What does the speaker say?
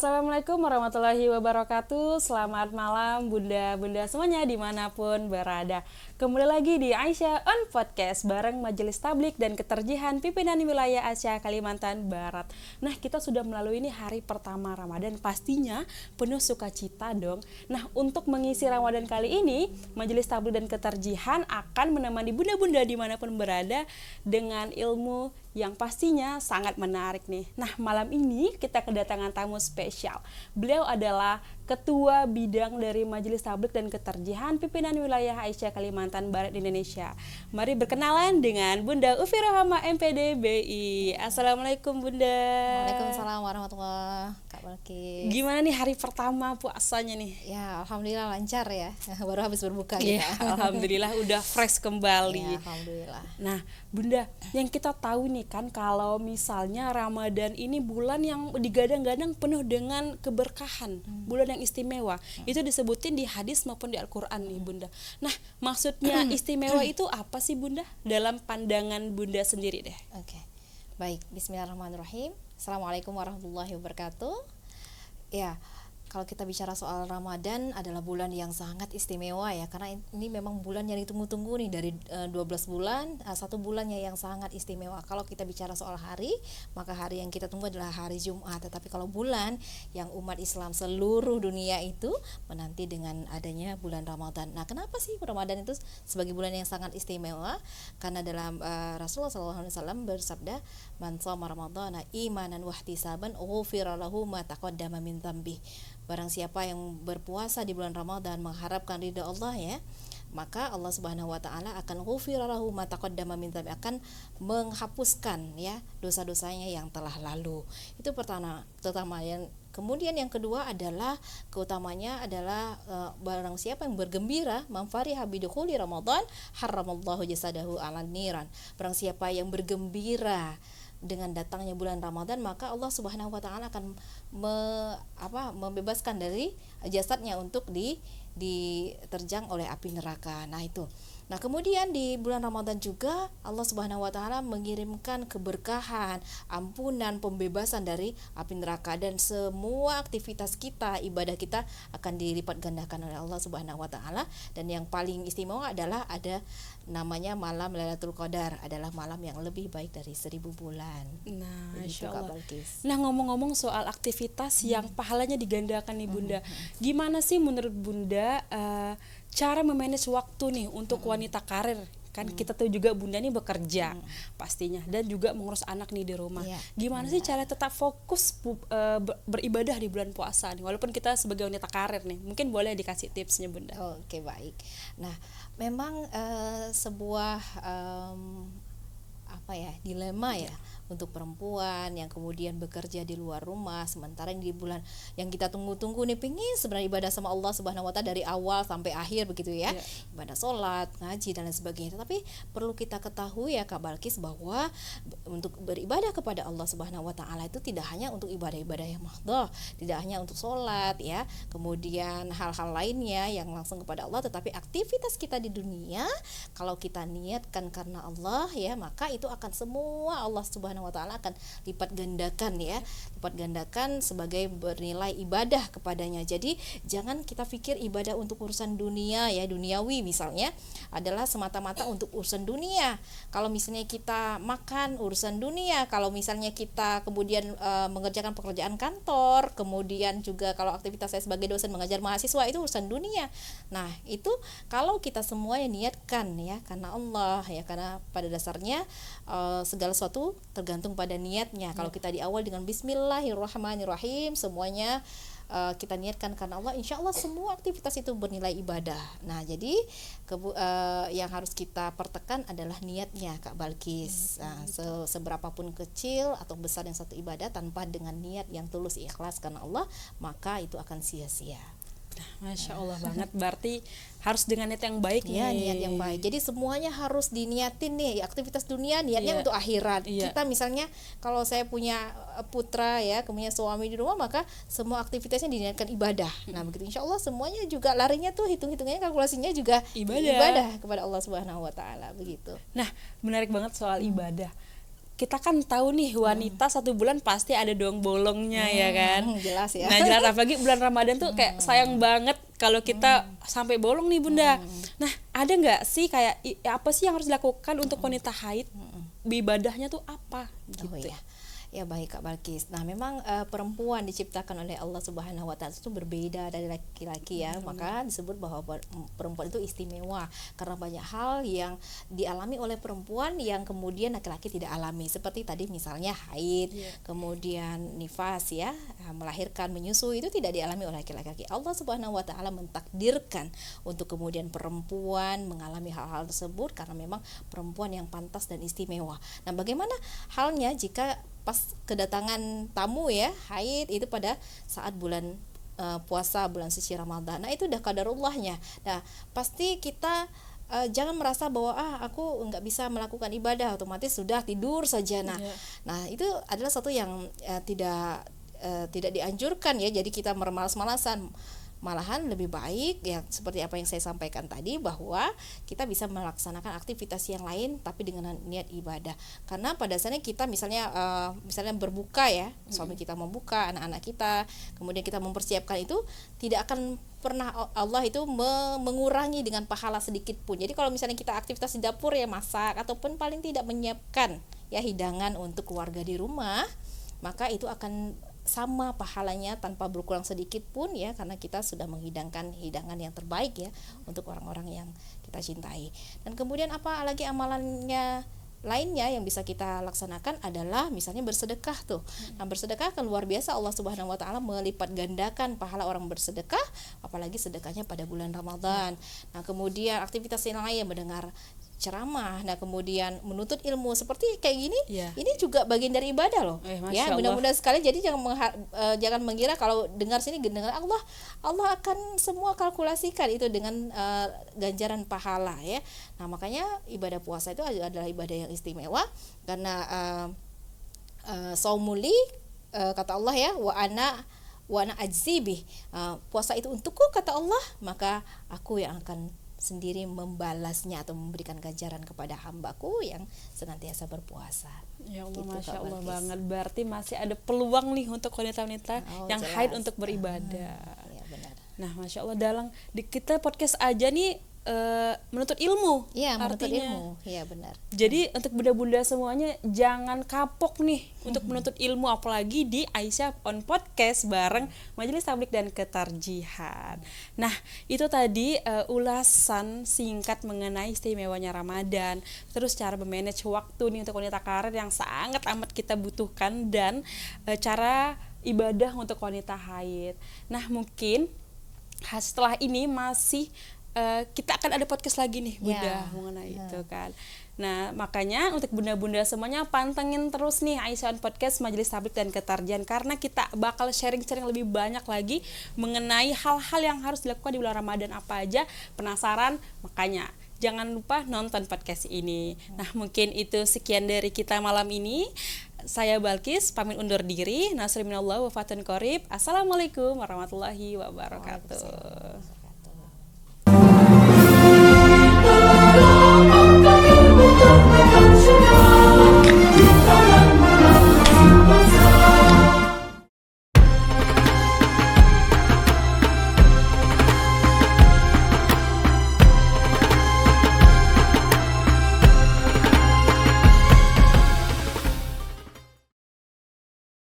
Assalamualaikum warahmatullahi wabarakatuh. Selamat malam bunda-bunda semuanya dimanapun berada. Kembali lagi di Aisyah on Podcast bareng Majelis Tablik dan Keterjihan Pimpinan Wilayah Asia Kalimantan Barat. Nah, kita sudah melalui ini hari pertama Ramadan, pastinya penuh sukacita dong. Nah, untuk mengisi Ramadan kali ini, Majelis Tablik dan Keterjihan akan menemani bunda-bunda dimanapun berada dengan ilmu yang pastinya sangat menarik nih. Nah, malam ini kita kedatangan tamu spesial. Beliau adalah Ketua Bidang dari Majelis Tablik dan Keterjihan Pimpinan Wilayah Aisyah Kalimantan Barat Indonesia. Mari berkenalan dengan Bunda Ufi Rohama MPD BI. Assalamualaikum Bunda. Waalaikumsalam warahmatullahi wabarakatuh. Gimana nih hari pertama puasanya nih? Ya, alhamdulillah lancar ya. Baru habis berbuka kita. Alhamdulillah udah fresh kembali. Ya, alhamdulillah. Nah, Bunda, yang kita tahu nih kan kalau misalnya Ramadan ini bulan yang digadang-gadang penuh dengan keberkahan, bulan yang istimewa. Itu disebutin di hadis maupun di Al-Qur'an nih, Bunda. Nah, maksudnya istimewa itu apa sih, Bunda? Dalam pandangan Bunda sendiri deh. Oke. Baik, bismillahirrahmanirrahim. Assalamualaikum warahmatullahi wabarakatuh. Ya, kalau kita bicara soal Ramadan adalah bulan yang sangat istimewa ya, karena ini memang bulan yang ditunggu-tunggu nih dari 12 bulan, satu bulannya yang sangat istimewa. Kalau kita bicara soal hari, maka hari yang kita tunggu adalah hari Jumat. Tetapi kalau bulan yang umat Islam seluruh dunia itu menanti dengan adanya bulan Ramadan. Nah, kenapa sih Ramadan itu sebagai bulan yang sangat istimewa? Karena dalam Rasulullah SAW bersabda, "Man shoma Ramadhana imanan wa ihtisaban ghufira lahu ma taqaddama min dzambi." Barang siapa yang berpuasa di bulan Ramadan mengharapkan ridha Allah ya, maka Allah Subhanahu wa taala akan ghufira lahu ma taqaddama min dzambi, akan menghapuskan ya dosa-dosanya yang telah lalu. Itu pertama yang kemudian yang kedua adalah keutamanya adalah barang siapa yang bergembira manfariha bidukhuli Ramadan haramallahu jasadahu 'alan niran. Barang siapa yang bergembira dengan datangnya bulan Ramadan, maka Allah Subhanahu wa taala akan membebaskan dari jasadnya untuk diterjang oleh api neraka. Nah, itu. Nah, kemudian di bulan Ramadan juga Allah Subhanahu wa taala mengirimkan keberkahan, ampunan, pembebasan dari api neraka, dan semua aktivitas kita, ibadah kita akan dilipat gandakan oleh Allah Subhanahu wa taala. Dan yang paling istimewa adalah ada namanya malam Lailatul Qadar, adalah malam yang lebih baik dari 1000 bulan. Nah, Begitu, Masya Kak Allah. Balkis. Nah, ngomong-ngomong soal aktivitas yang pahalanya digandakan nih Bunda, gimana sih menurut Bunda cara memanage waktu nih untuk wanita karir? Kan kita tahu juga Bunda nih bekerja pastinya, dan juga mengurus anak nih di rumah. Iya, Gimana sih cara tetap fokus beribadah di bulan puasa nih, walaupun kita sebagai wanita karir nih? Mungkin boleh dikasih tipsnya Bunda. Oke, baik. Nah, memang sebuah dilema ya untuk perempuan yang kemudian bekerja di luar rumah, sementara yang di bulan yang kita tunggu-tunggu nih, pengin sebenarnya ibadah sama Allah Subhanahu wa taala dari awal sampai akhir begitu ya. Ibadah sholat, ngaji dan lain sebagainya. Tapi perlu kita ketahui ya Kak Balkis, bahwa untuk beribadah kepada Allah Subhanahu wa taala itu tidak hanya untuk ibadah-ibadah yang mahdhah, tidak hanya untuk sholat ya, kemudian hal-hal lainnya yang langsung kepada Allah, tetapi aktivitas kita di dunia kalau kita niatkan karena Allah ya, maka itu akan semua Allah Subhanahu wa taala akan lipat gandakan ya, lipat gandakan sebagai bernilai ibadah kepadanya. Jadi jangan kita pikir ibadah untuk urusan dunia ya, duniawi misalnya adalah semata-mata untuk urusan dunia. Kalau misalnya kita makan, urusan dunia. Kalau misalnya kita kemudian mengerjakan pekerjaan kantor, kemudian juga kalau aktivitas saya sebagai dosen mengajar mahasiswa, itu urusan dunia. Nah, itu kalau kita semuanya niatkan ya karena Allah ya, karena pada dasarnya segala sesuatu tergantung pada niatnya. Kalau kita di awal dengan Bismillahirrahmanirrahim, semuanya kita niatkan karena Allah, insya Allah semua aktivitas itu bernilai ibadah. Nah, jadi yang harus kita pertekan adalah niatnya Kak Balkis. Nah, seberapapun kecil atau besar yang satu ibadah, tanpa dengan niat yang tulus ikhlas karena Allah, maka itu akan sia-sia. Masya Allah banget, berarti harus dengan niat yang baik ya, nih. niat yang baik. Jadi semuanya harus diniatin nih, aktivitas dunia niatnya untuk akhirat. Kita misalnya kalau saya punya putra ya, kemudian suami di rumah, maka semua aktivitasnya diniatkan ibadah. Nah, begitu insya Allah semuanya juga larinya tuh, hitung-hitungannya, kalkulasinya juga ibadah kepada Allah Subhanahu wa taala begitu. Nah, menarik banget soal ibadah. kita kan tahu nih wanita 1 bulan pasti ada dong bolongnya ya kan. Jelas ya. Nah jelas, apalagi bulan Ramadan tuh kayak sayang banget kalau kita sampai bolong nih Bunda. Nah ada nggak sih kayak apa sih yang harus dilakukan untuk wanita haid? Ibadahnya tuh apa gitu? Oh iya. Ya baik Kak Balkis. Nah memang perempuan diciptakan oleh Allah Subhanahu Wa Taala itu berbeda dari laki-laki ya. Maka disebut bahwa perempuan itu istimewa karena banyak hal yang dialami oleh perempuan yang kemudian laki-laki tidak alami. Seperti tadi misalnya haid, kemudian nifas ya, melahirkan, menyusui itu tidak dialami oleh laki-laki. Allah Subhanahu Wa Taala mentakdirkan untuk kemudian perempuan mengalami hal-hal tersebut karena memang perempuan yang pantas dan istimewa. Nah bagaimana halnya jika pas kedatangan tamu ya haid itu pada saat bulan puasa, bulan suci Ramadan. Nah itu udah qadarullahnya. Nah pasti kita jangan merasa bahwa aku nggak bisa melakukan ibadah, otomatis sudah tidur saja. Nah itu adalah satu yang tidak dianjurkan ya. Jadi kita bermalas-malasan. Malahan lebih baik ya seperti apa yang saya sampaikan tadi, bahwa kita bisa melaksanakan aktivitas yang lain tapi dengan niat ibadah. Karena pada dasarnya kita misalnya berbuka ya, suami kita membuka, anak-anak kita, kemudian kita mempersiapkan itu, tidak akan pernah Allah itu mengurangi dengan pahala sedikit pun. Jadi kalau misalnya kita aktivitas di dapur ya masak ataupun paling tidak menyiapkan ya hidangan untuk keluarga di rumah, maka itu akan sama pahalanya tanpa berkurang sedikit pun ya, karena kita sudah menghidangkan hidangan yang terbaik ya untuk orang-orang yang kita cintai. Dan kemudian apa lagi amalannya lainnya yang bisa kita laksanakan adalah misalnya bersedekah tuh. Nah bersedekah kan luar biasa, Allah Subhanahu Wa Taala melipat gandakan pahala orang bersedekah, apalagi sedekahnya pada bulan Ramadan. Nah kemudian aktivitas yang lain, mendengar ceramah, nah kemudian menuntut ilmu seperti kayak gini, ini juga bagian dari ibadah loh. Ya mudah-mudahan sekali. Jadi jangan mengira kalau dengar sini dengar Allah akan semua kalkulasikan itu dengan ganjaran pahala ya. Nah makanya ibadah puasa itu adalah ibadah yang istimewa karena saumuli kata Allah ya, wa ana ajzibih, puasa itu untukku kata Allah, maka aku yang akan sendiri membalasnya atau memberikan ganjaran kepada hambaku yang senantiasa berpuasa. Ya Allah, gitu, Masya Allah banget. Berarti masih ada peluang nih untuk wanita-wanita yang jelas haid untuk beribadah. Ya, benar. Nah Masya Allah, kita podcast aja nih menuntut ilmu. Iya, menuntut ilmu. Iya, benar. Jadi untuk bunda-bunda semuanya jangan kapok nih untuk menuntut ilmu, apalagi di Aisyah on Podcast bareng Majelis Tablik dan Ketarjihan. Nah, itu tadi ulasan singkat mengenai istimewanya Ramadan, terus cara memanage waktu nih untuk wanita karir yang sangat amat kita butuhkan, dan cara ibadah untuk wanita haid. Nah, mungkin setelah ini masih kita akan ada podcast lagi nih Bunda mengenai itu kan. Nah makanya untuk bunda-bunda semuanya pantengin terus nih Aisyah on Podcast Majelis Tablik dan Ketarjihan, karena kita bakal sharing-sharing lebih banyak lagi mengenai hal-hal yang harus dilakukan di bulan Ramadan apa aja. Penasaran? Makanya jangan lupa nonton podcast ini. Nah mungkin itu sekian dari kita malam ini. Saya Balkis pamit undur diri. Nasri minallah wa fatun qorib. Assalamualaikum warahmatullahi wabarakatuh.